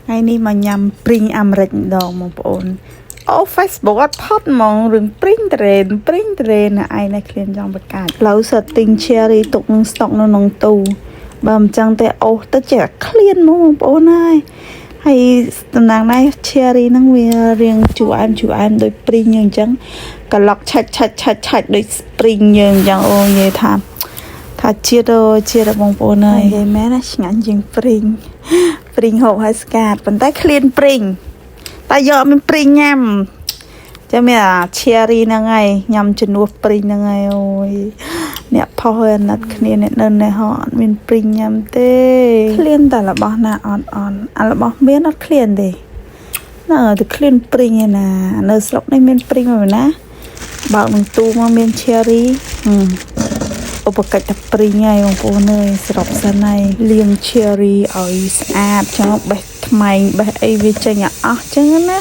ngày ní mà nhằm pring Americ đòn một ổn ô Facebook អត់ផុតហ្មងរឿង print train ណាឯនេះឃ្លានចង់បង្កើតឡូវ setting cherry ទុកនឹង stock នៅក្នុងទូបើមិនចឹងទេអូសទៅជាឃ្លានហ្មងបងប្អូនហើយតំណាងដែរ cherry ហ្នឹងវារៀងជូរអែមដូច print យើងអញ្ចឹងក្លុកឆាច់ដូច spring យើងអញ្ចឹងអូនិយាយថាជាតិបងប្អូនហើយនិយាយមែនណាឆ្ងាញ់ជាង print ហូបហើយស្កាតប៉ុន្តែឃ្លាន print តែយកមានព្រីងញ៉ាំចាំមានអា cherry ហ្នឹងហើយញ៉ាំជំនួសព្រីងហ្នឹងហើយអូយអ្នកផុសហើយណាត់គ្នាអ្នកនៅនេះហោអត់មានព្រីងញ៉ាំទេឃ្លានតែរបស់ណាអត់អារបស់មានអត់ឃ្លានទេនៅតែឃ្លានព្រីងឯណានៅស្រុកនេះមានព្រីងមកណាបើកនឹងទូមកមាន cherry ឧបកិច្ចតែព្រីងហើយបងប្អូនអើយស្រុកសិនហើយលាង cherry ឲ្យស្អាតចង់បេះថ្មែងបេះអីវាចេញអស់ចឹងណា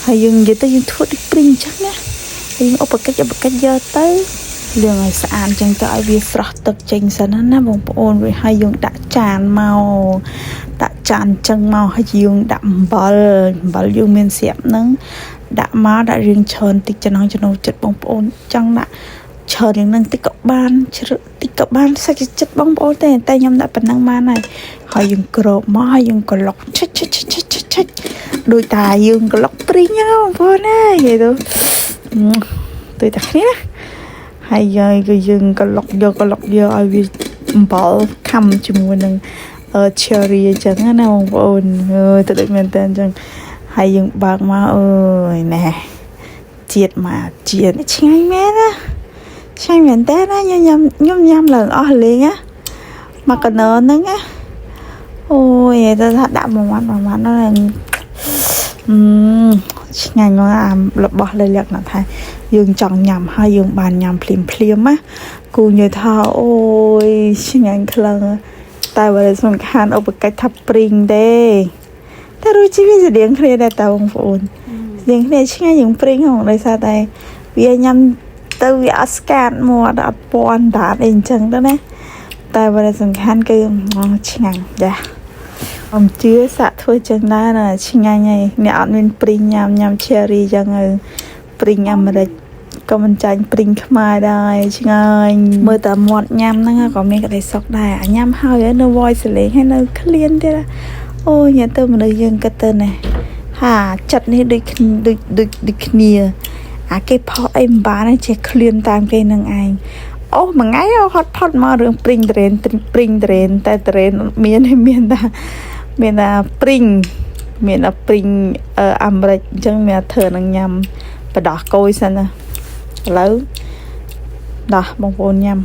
ហើយយើងនិយាយទៅយើងធ្វើដូចព្រីងចឹងណាហើយឧបកិច្ចយកទៅលាងឲ្យស្អាតចឹងទៅឲ្យវាស្រស់ទឹកចេញសិនណាបងប្អូនរួចហើយយើងដាក់ចានចឹងមកហើយយើងដាក់អំបិលយើងមានស្រាប់ហ្នឹងដាក់មកដាក់រៀងច្រើនតិចចំណងចិត្តបងប្អូនចង់ដាក់ច្រើនយ៉ាងហ្នឹងតិចក៏បានសាច់ចិត្តបងប្អូនតែខ្ញុំដាក់ប៉ុណ្ណឹងបានហើយយើងក្របមកហើយយើងក្លុកឆិចដូចតាយើងក្លុកព្រីងបងប្អូននិយាយទៅដូចតាគ្នាហើយយើងក្លុកយកឲ្យវាអំបិលខំជាមួយនឹងcherry អញ្ចឹងណាបងប្អូនទៅដូចមែនតើអញ្ចឹងហើយយើងបើកមកអើយណែជាតិឆ្ងាញ់មែនណាឆ្ងាញ់មែនតើណាខ្ញុំញ៉ាំឡើងអស់លេងណាមកកណោហ្នឹងណាអូយទៅថាដាក់មួយម៉ាត់ហ្នឹងឆ្ងាញ់មកអារបស់លក្ខណៈថាយើងចង់ញ៉ាំហើយយើងបានញ៉ាំភ្លាមណាគូនិយាយថាអូយឆ្ងាញ់ខ្លាំងតែបើសំខាន់ឧបកិច្ចថាព្រីងទេតែរសជាតិវាស្តៀងគ្នាដែរតើបងប្អូនស្តៀងគ្នាឆ្ងាញ់ជាងព្រីងហ្នឹងដោយសារតែវាញ៉ាំទៅវាអត់ស្កាតមកអត់ពណ៌តាអីអញ្ចឹងទៅណាតែបើសំខាន់គឺឆ្ងាញ់ចាអមជឿសាក់ធ្វើចឹងដែរណាឆ្ងាញ់ហើយអ្នកអត់មានព្រីងញ៉ាំ cherry ចឹងហើយព្រីងអាមេរិកក៏មិនចាញ់ព្រីងខ្មែរដែរឆ្ងាញ់មើលតែមាត់ញ៉ាំហ្នឹងក៏មានក្តីសុខដែរញ៉ាំហើយនៅ voice សលេងហើយនៅឃ្លានទៀតអូញ៉ាំទៅមនុស្សយើងគិតទៅណាហាចិត្តនេះដូចគ្នាអាគេផុសអីមិនបានចេះឃ្លានតាមគេនឹងឯងអូមួយថ្ងៃហត់ផុតមករឿងព្រីងtrain តែ train មានតែព្រីងមានតែព្រីងអាមេរិកអញ្ចឹងមានធ្វើនឹងញ៉ាំបដោះគោយសិនណាឥឡូវដោះបងប្អូនញ៉ាំ